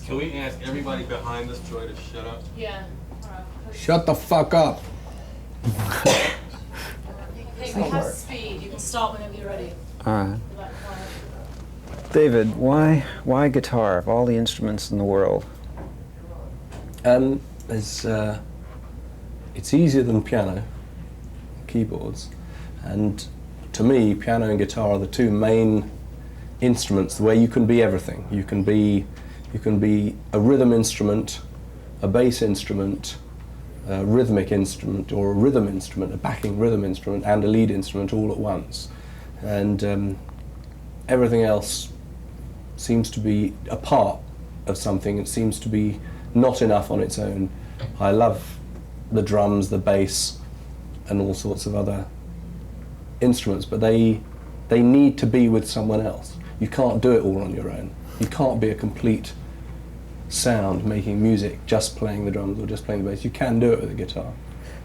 Can we ask everybody behind this Joy to shut up? Yeah. Shut the fuck up. Hey, we have speed. You can start whenever you're ready. All right. David, why guitar of all the instruments in the world? It's easier than piano, keyboards, and to me, piano and guitar are the two main instruments where you can be everything. You can be a rhythm instrument, a bass instrument, a rhythmic instrument, or a rhythm instrument, a backing rhythm instrument, and a lead instrument all at once. And everything else seems to be a part of something. It seems to be not enough on its own. I love the drums, the bass, and all sorts of other instruments, but they need to be with someone else. You can't do it all on your own. You can't be a complete sound making music just playing the drums or just playing the bass. You can do it with a guitar.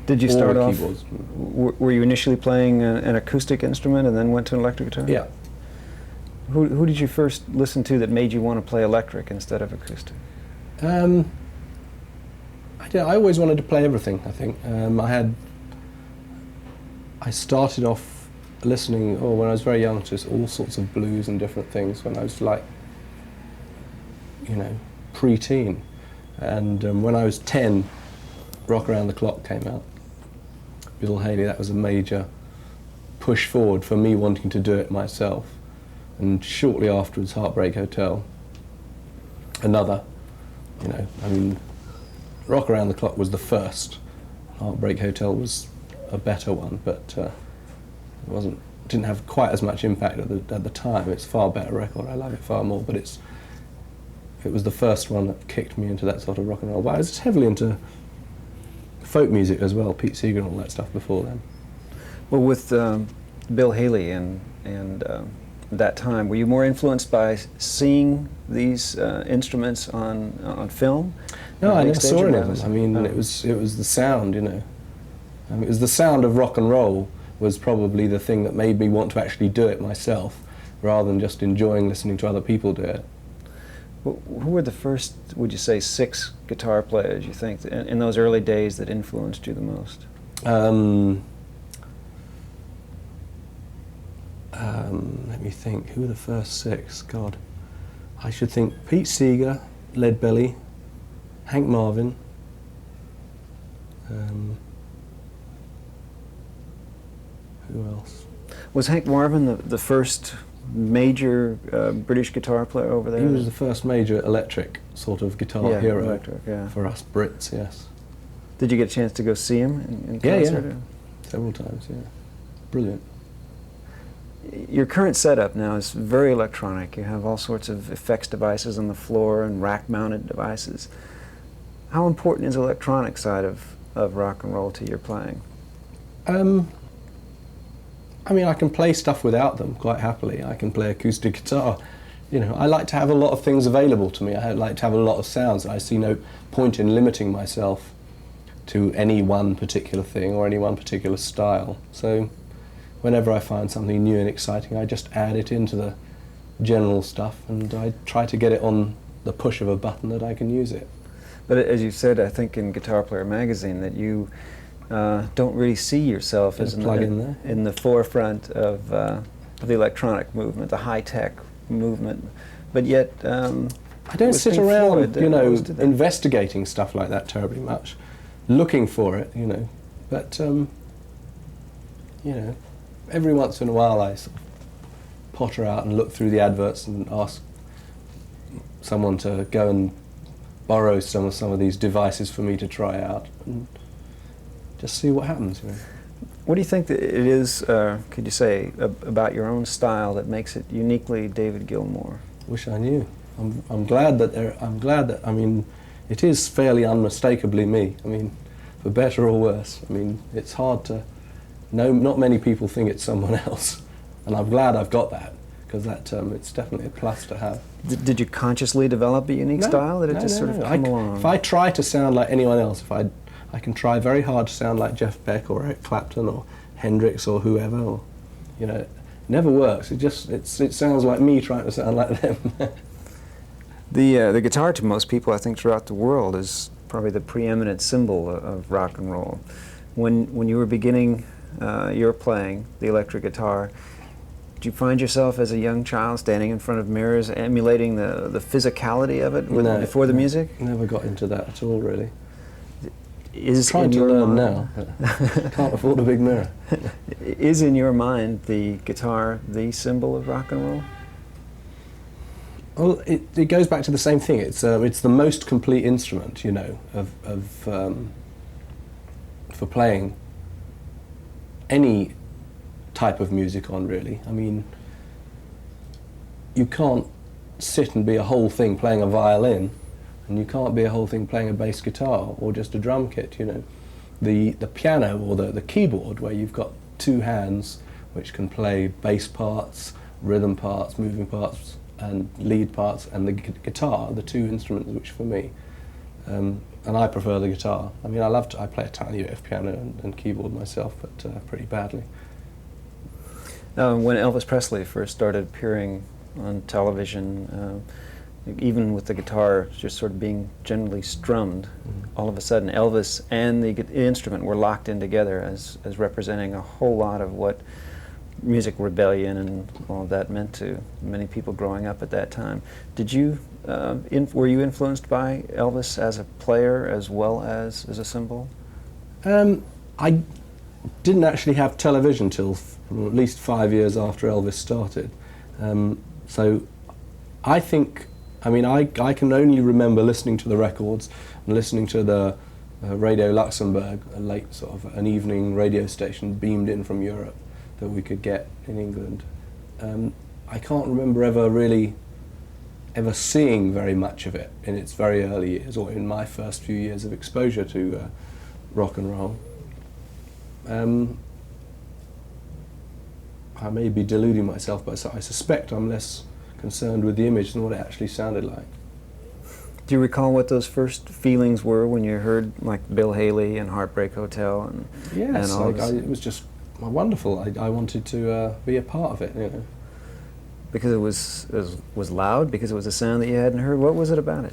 Did you start off, keyboards. were you initially playing an acoustic instrument and then went to an electric guitar? Yeah. Who did you first listen to that made you want to play electric instead of acoustic? I always wanted to play everything, I think. I started off listening, when I was very young, to all sorts of blues and different things when I was like, pre-teen. And when I was 10, Rock Around the Clock came out. Bill Haley, that was a major push forward for me wanting to do it myself. And shortly afterwards, Heartbreak Hotel, another, Rock Around the Clock was the first. Heartbreak Hotel was a better one, but didn't have quite as much impact at the time. It's a far better record. I love it far more, but it was the first one that kicked me into that sort of rock and roll. But I was heavily into folk music as well, Pete Seeger and all that stuff before then. Well, with Bill Haley and that time, were you more influenced by seeing these instruments on film? No, I never saw any of them. I mean, it was the sound, it was the sound of rock and roll was probably the thing that made me want to actually do it myself, rather than just enjoying listening to other people do it. Well, who were the first, would you say, 6 guitar players you think in those early days that influenced you the most? Let me think. Who were the first 6? God, I should think Pete Seeger, Lead Belly, Hank Marvin. Who else? Was Hank Marvin the first major British guitar player over there? He was the first major electric sort of guitar hero for us Brits, yes. Did you get a chance to go see him in concert? Yeah. Several times, yeah. Brilliant. Your current setup now is very electronic. You have all sorts of effects devices on the floor and rack-mounted devices. How important is the electronic side of rock and roll to your playing? I mean, I can play stuff without them quite happily. I can play acoustic guitar. I like to have a lot of things available to me. I like to have a lot of sounds. I see no point in limiting myself to any one particular thing or any one particular style. So whenever I find something new and exciting, I just add it into the general stuff, and I try to get it on the push of a button that I can use it. But as you said, I think in Guitar Player magazine, that you don't really see yourself as in the forefront of the electronic movement, the high-tech movement, but yet I don't sit around, investigating stuff like that terribly much, looking for it, but every once in a while I sort of potter out and look through the adverts and ask someone to go and borrow some of these devices for me to try out and just see what happens. What do you think that it is, could you say, about your own style that makes it uniquely David Gilmour? Wish I knew. I'm glad that it is fairly unmistakably me. I mean, for better or worse. I mean, it's hard to know. Not many people think it's someone else, and I'm glad I've got that, because it's definitely a plus to have. Did you consciously develop a unique style that sort of came along? If I try to sound like anyone else, I can try very hard to sound like Jeff Beck or Eric Clapton or Hendrix or whoever, or, it never works. It sounds like me trying to sound like them. The guitar to most people, I think, throughout the world is probably the preeminent symbol of rock and roll. When you were beginning your playing the electric guitar, did you find yourself as a young child standing in front of mirrors, emulating the physicality of it before the music? Never got into that at all, really. Is Trying in to your learn mind, now, but can't afford a big mirror. Is in your mind the guitar the symbol of rock and roll? Well, it goes back to the same thing. It's the most complete instrument, you know, for playing any type of music on, really. I mean, you can't sit and be a whole thing playing a violin, and you can't be a whole thing playing a bass guitar or just a drum kit, you know. The piano or the keyboard, where you've got two hands which can play bass parts, rhythm parts, moving parts, and lead parts, and the guitar, the two instruments which for me, and I prefer the guitar. I mean, I play a tiny bit of piano and keyboard myself, but pretty badly. When Elvis Presley first started appearing on television, even with the guitar just sort of being generally strummed, all of a sudden Elvis and the instrument were locked in together as representing a whole lot of what music rebellion and all of that meant to many people growing up at that time. Did you, were you influenced by Elvis as a player as well as a symbol? I didn't actually have television till at least 5 years after Elvis started. So I think, I mean, I can only remember listening to the records and listening to the Radio Luxembourg, a late sort of an evening radio station beamed in from Europe that we could get in England. I can't remember ever seeing very much of it in its very early years, or in my first few years of exposure to rock and roll. I may be deluding myself, but I suspect I'm less concerned with the image than what it actually sounded like. Do you recall what those first feelings were when you heard like Bill Haley and Heartbreak Hotel and yes, and all this? it was just wonderful. I wanted to be a part of it, you know. Because it was loud, because it was a sound that you hadn't heard? What was it about it?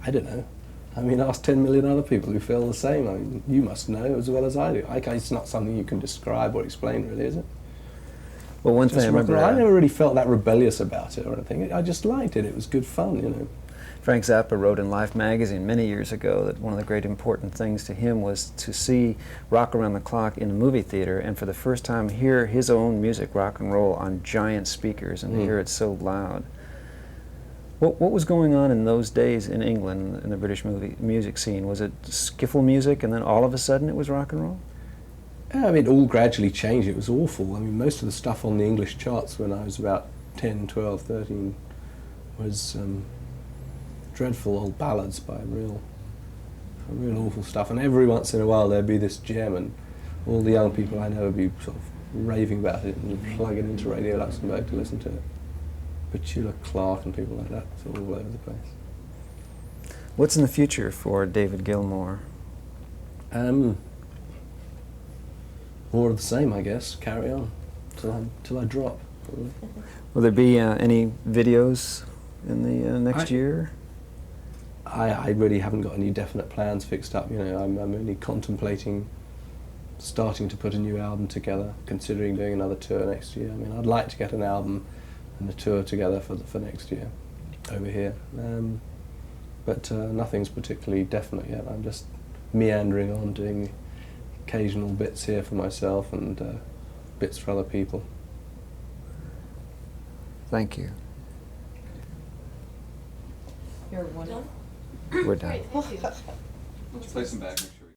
I don't know. I mean, ask 10 million other people who feel the same. I mean, you must know as well as I do. It's not something you can describe or explain, really, is it? Well, one thing I remember... I never really felt that rebellious about it or anything. I just liked it. It was good fun, you know. Frank Zappa wrote in Life magazine many years ago that one of the great important things to him was to see Rock Around the Clock in a movie theater and for the first time hear his own music, rock and roll, on giant speakers and hear it so loud. What was going on in those days in England, in the British music scene? Was it skiffle music and then all of a sudden it was rock and roll? I mean, it all gradually changed. It was awful. I mean, most of the stuff on the English charts when I was about 10, 12, 13 was dreadful old ballads by real awful stuff. And every once in a while there'd be this gem, and all the young people I know would be sort of raving about it and plug it into Radio Luxembourg to listen to it. Petula Clark and people like that, it's all over the place. What's in the future for David Gilmour? More of the same, I guess. Carry on till I drop. Probably. Will there be any videos in the next year? I really haven't got any definite plans fixed up. You know, I'm only contemplating starting to put a new album together, considering doing another tour next year. I mean, I'd like to get an album and a tour together for next year over here. But nothing's particularly definite yet. I'm just meandering on, doing occasional bits here for myself and bits for other people. Thank you. You're one. We're done. Great, thank you. Let's play some back.